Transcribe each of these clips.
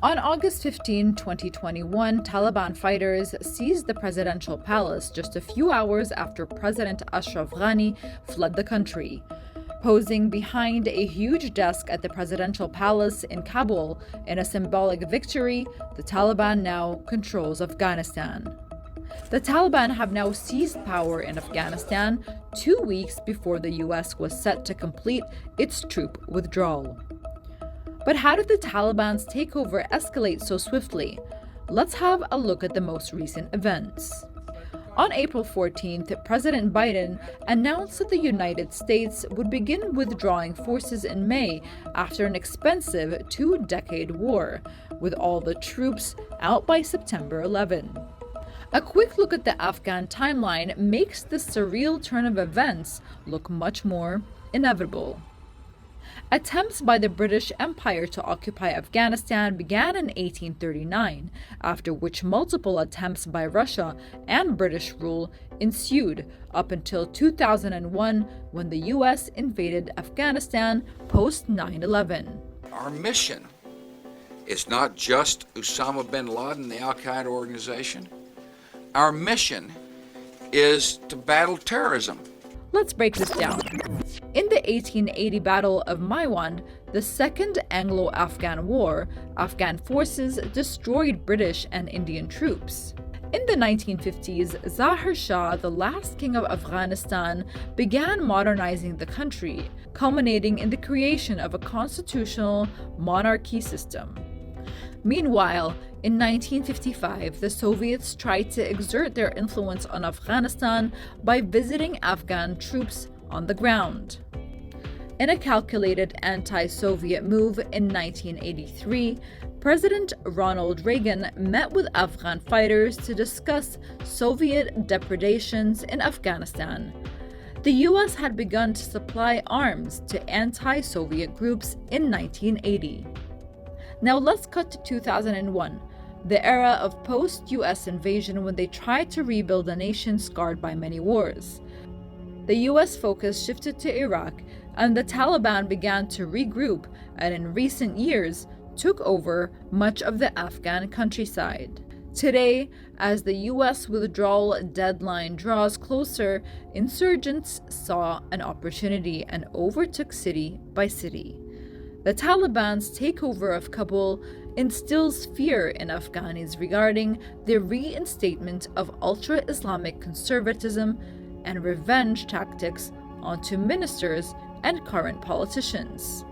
On August 15, 2021, Taliban fighters seized the presidential palace just a few hours after President Ashraf Ghani fled the country. Posing behind a huge desk at the presidential palace in Kabul in a symbolic victory, the Taliban now controls Afghanistan. The Taliban have now seized power in Afghanistan 2 weeks before the US was set to complete its troop withdrawal. But how did the Taliban's takeover escalate so swiftly? Let's have a look at the most recent events. On April 14th, President Biden announced that the United States would begin withdrawing forces in May after an expensive 2-decade war, with all the troops out by September 11. A quick look at the Afghan timeline makes this surreal turn of events look much more inevitable. Attempts by the British Empire to occupy Afghanistan began in 1839, after which multiple attempts by Russia and British rule ensued up until 2001 when the US invaded Afghanistan post 9/11. Our mission is not just Osama bin Laden, the Al-Qaeda organization. Our mission is to battle terrorism. Let's break this down. In the 1880 Battle of Maiwand, the Second Anglo-Afghan War, Afghan forces destroyed British and Indian troops. In the 1950s, Zahir Shah, the last king of Afghanistan, began modernizing the country, culminating in the creation of a constitutional monarchy system. Meanwhile, in 1955, the Soviets tried to exert their influence on Afghanistan by visiting Afghan troops on the ground. In a calculated anti-Soviet move in 1983, President Ronald Reagan met with Afghan fighters to discuss Soviet depredations in Afghanistan. The US had begun to supply arms to anti-Soviet groups in 1980. Now let's cut to 2001, the era of post-US invasion when they tried to rebuild a nation scarred by many wars. The US focus shifted to Iraq, and the Taliban began to regroup and in recent years took over much of the Afghan countryside. Today, as the US withdrawal deadline draws closer, insurgents saw an opportunity and overtook city by city. The Taliban's takeover of Kabul instills fear in Afghanis regarding the reinstatement of ultra-Islamic conservatism and revenge tactics onto ministers and current politicians.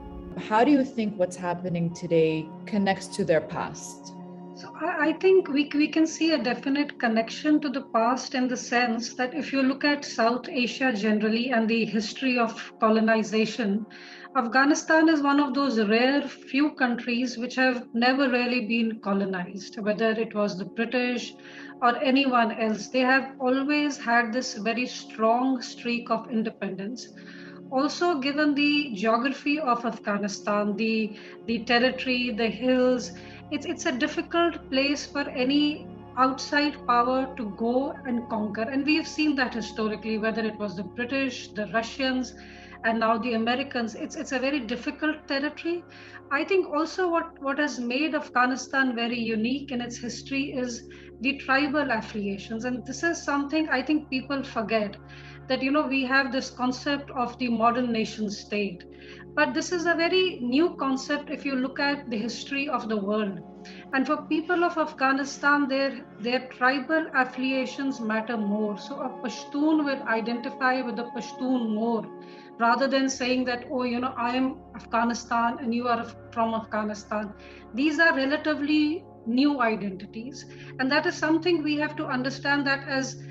How do you think what's happening today connects to their past? So I think we can see a definite connection to the past in the sense that if you look at South Asia generally and the history of colonization, Afghanistan is one of those rare few countries which have never really been colonized, whether it was the British or anyone else. They have always had this very strong streak of independence. Also, given the geography of Afghanistan, the territory, the hills, it's a difficult place for any outside power to go and conquer. And we have seen that historically, whether it was the British, the Russians, and now the Americans. It's a very difficult territory. I think also what has made Afghanistan very unique in its history is the tribal affiliations. And this is something I think people forget, that we have this concept of the modern nation state, but this is a very new concept if you look at the history of the world. And for people of Afghanistan, their tribal affiliations matter more. So a Pashtun will identify with the Pashtun more, rather than saying that, I am Afghanistan and you are from Afghanistan. These are relatively new identities. And that is something we have to understand, that as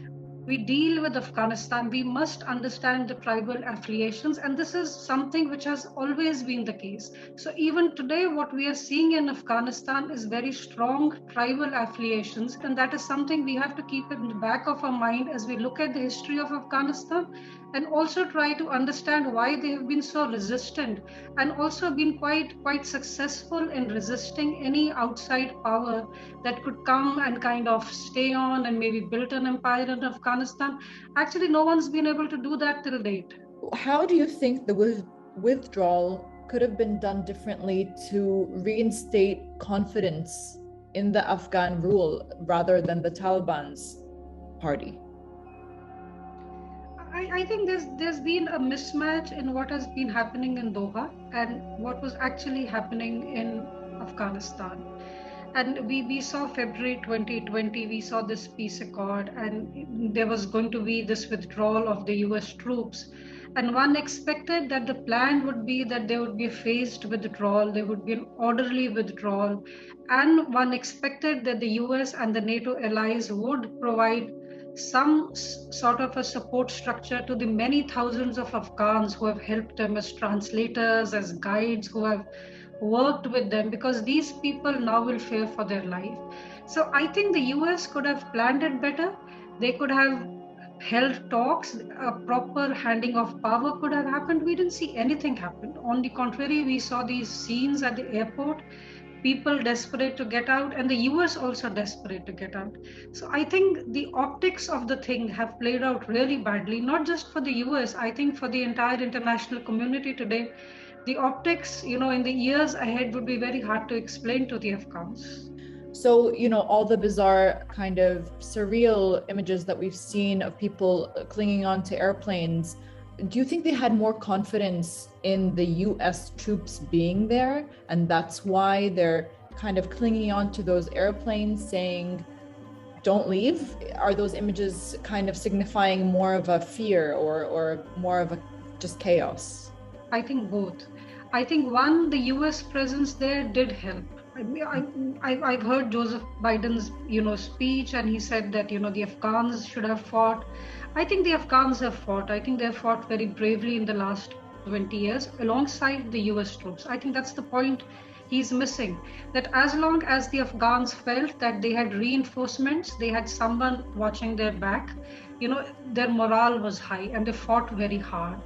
we deal with Afghanistan, we must understand the tribal affiliations. And this is something which has always been the case. So even today, what we are seeing in Afghanistan is very strong tribal affiliations. And that is something we have to keep in the back of our mind as we look at the history of Afghanistan, and also try to understand why they have been so resistant, and also been quite successful in resisting any outside power that could come and kind of stay on and maybe build an empire in Afghanistan. Actually, no one's been able to do that till date. How do you think the withdrawal could have been done differently to reinstate confidence in the Afghan rule rather than the Taliban's party? I think there's been a mismatch in what has been happening in Doha and what was actually happening in Afghanistan. And we saw February 2020, we saw this peace accord, and there was going to be this withdrawal of the US troops. And one expected that the plan would be that there would be a phased withdrawal, there would be an orderly withdrawal. And one expected that the US and the NATO allies would provide some sort of a support structure to the many thousands of Afghans who have helped them as translators, as guides, who have worked with them, because these people now will fear for their life. So I think the US could have planned it better. They could have held talks, a proper handing of power could have happened. We didn't see anything happen. On the contrary, we saw these scenes at the airport, people desperate to get out, and the US also desperate to get out. So I think the optics of the thing have played out really badly, not just for the US, I think for the entire international community today. The optics, in the years ahead would be very hard to explain to the Afghans. So, all the bizarre kind of surreal images that we've seen of people clinging onto airplanes, do you think they had more confidence in the US troops being there? And that's why they're kind of clinging onto those airplanes saying, don't leave? Are those images kind of signifying more of a fear or more of a just chaos? I think both. I think one, the US presence there did help. I've heard Joseph Biden's, speech, and he said that, the Afghans should have fought. I think the Afghans have fought. I think they've fought very bravely in the last 20 years alongside the US troops. I think that's the point he's missing. That as long as the Afghans felt that they had reinforcements, they had someone watching their back, their morale was high and they fought very hard.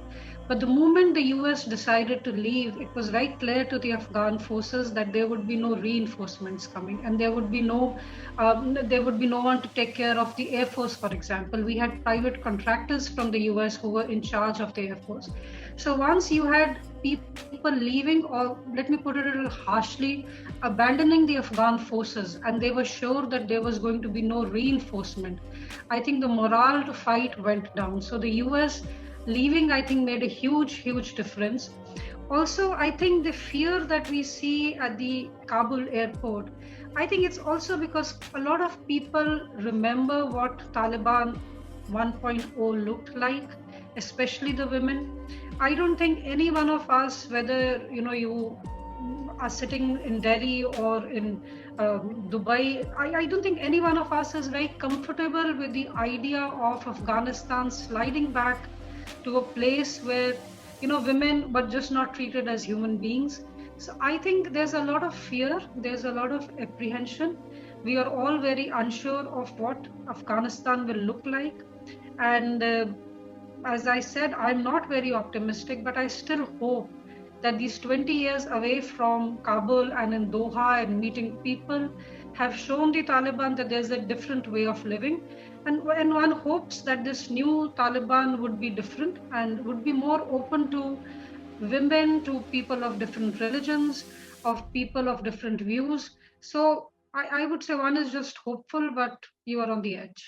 But the moment the US decided to leave, it was very clear to the Afghan forces that there would be no reinforcements coming, and there would be no one to take care of the Air Force, for example. We had private contractors from the US who were in charge of the Air Force. So once you had people leaving, or let me put it a little harshly, abandoning the Afghan forces, and they were sure that there was going to be no reinforcement, I think the morale to fight went down. So the US leaving, I think, made a huge difference. Also, I think the fear that we see at the Kabul airport, I think it's also because a lot of people remember what Taliban 1.0 looked like, especially the women. I don't think any one of us, whether you are sitting in Delhi or in Dubai, I don't think any one of us is very comfortable with the idea of Afghanistan sliding back to a place where women were just not treated as human beings. So I think there's a lot of fear, there's a lot of apprehension. We are all very unsure of what Afghanistan will look like. And as I said, I'm not very optimistic, but I still hope that these 20 years away from Kabul and in Doha and meeting people have shown the Taliban that there's a different way of living. And one hopes that this new Taliban would be different and would be more open to women, to people of different religions, of people of different views. So I would say one is just hopeful, but you are on the edge.